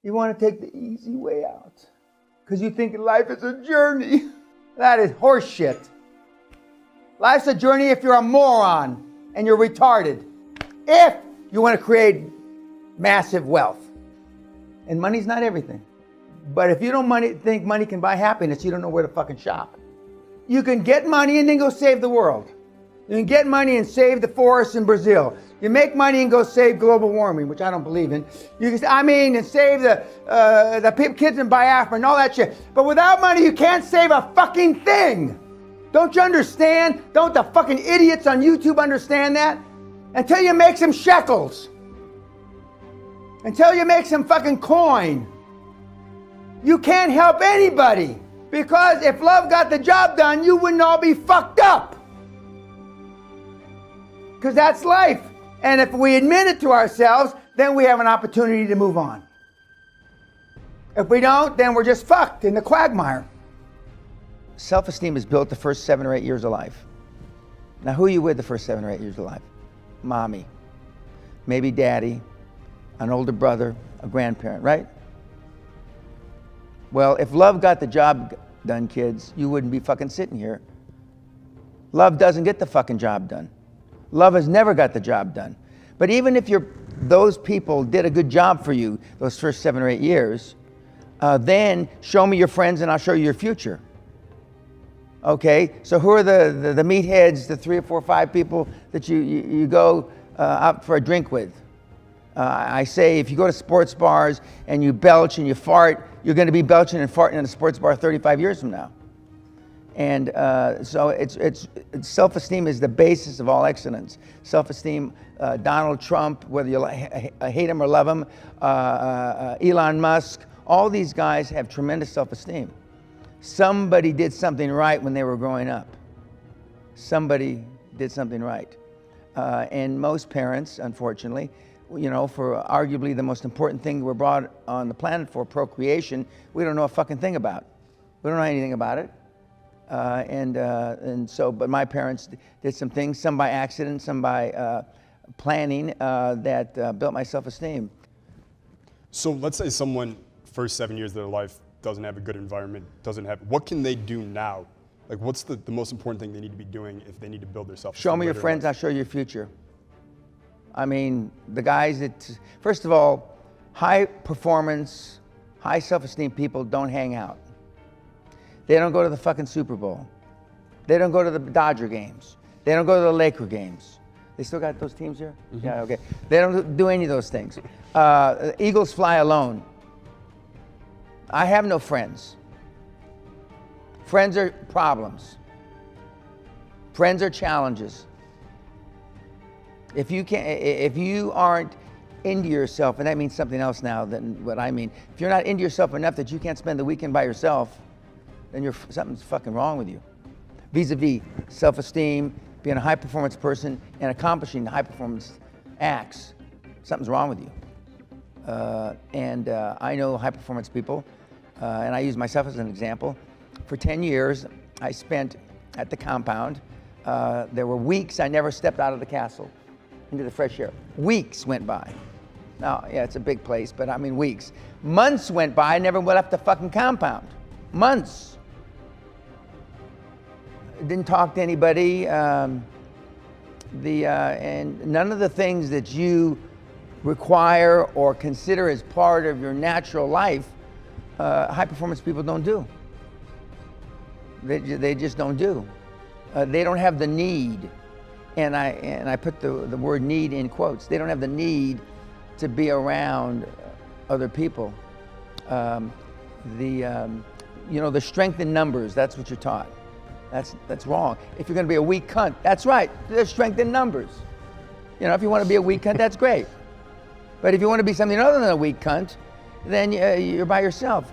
You want to take the easy way out because you think life is a journey. That is horseshit. Life's a journey if you're a moron and you're retarded. If you want to create massive wealth. And money's not everything. But if you don't think money can buy happiness, you don't know where to fucking shop. You can get money and then go save the world. You can get money and save the forests in Brazil. You make money and go save global warming, which I don't believe in. And save the kids in Biafra and all that shit. But without money, you can't save a fucking thing. Don't you understand? Don't the fucking idiots on YouTube understand that? Until you make some shekels. Until you make some fucking coin. You can't help anybody. Because if love got the job done, you wouldn't all be fucked up. Because that's life. And if we admit it to ourselves, then we have an opportunity to move on. If we don't, then we're just fucked in the quagmire. Self-esteem is built the first 7 or 8 years of life. Now, who are you with the first 7 or 8 years of life? Mommy, maybe daddy, an older brother, a grandparent, right? Well, if love got the job done, kids, you wouldn't be fucking sitting here. Love doesn't get the fucking job done. Love has never got the job done. But even if those people did a good job for you those first 7 or 8 years, then show me your friends and I'll show you your future. Okay, so who are the meatheads, the 3 or 4 or 5 people that you go out for a drink with? I say if you go to sports bars and you belch and you fart, you're going to be belching and farting in a sports bar 35 years from now. And so it's self-esteem is the basis of all excellence. Self-esteem, Donald Trump, whether you hate him or love him, Elon Musk, all these guys have tremendous self-esteem. Somebody did something right when they were growing up. Somebody did something right. And most parents, unfortunately, for arguably the most important thing we're brought on the planet for, procreation, we don't know a fucking thing about. We don't know anything about it. But my parents did some things, some by accident, some by planning, that built my self-esteem. So let's say someone, first 7 years of their life, doesn't have a good environment, what can they do now? Like, what's the most important thing they need to be doing if they need to build their self-esteem? Show me your friends, I'll show you your future. I mean, the guys that, first of all, high performance, high self-esteem people don't hang out. They don't go to the fucking Super Bowl. They don't go to the Dodger games. They don't go to the Laker games. They still got those teams here? Mm-hmm. Yeah, okay. They don't do any of those things. Eagles fly alone. I have no friends. Friends are problems. Friends are challenges. If you aren't into yourself, and that means something else now than what I mean. If you're not into yourself enough that you can't spend the weekend by yourself, then something's fucking wrong with you. Vis-a-vis self-esteem, being a high-performance person, and accomplishing high-performance acts, something's wrong with you. I know high-performance people, and I use myself as an example. For 10 years, I spent at the compound. There were weeks I never stepped out of the castle into the fresh air. Weeks went by. Now, yeah, it's a big place, but I mean weeks. Months went by, I never left the fucking compound. Months. Didn't talk to anybody. And none of the things that you require or consider as part of your natural life, high performance people don't do. They just don't do. They don't have the need, and I put the word need in quotes. They don't have the need to be around other people. The strength in numbers, that's what you're taught. That's wrong. If you're going to be a weak cunt, that's right. There's strength in numbers. If you want to be a weak cunt, that's great. But if you want to be something other than a weak cunt, then you're by yourself.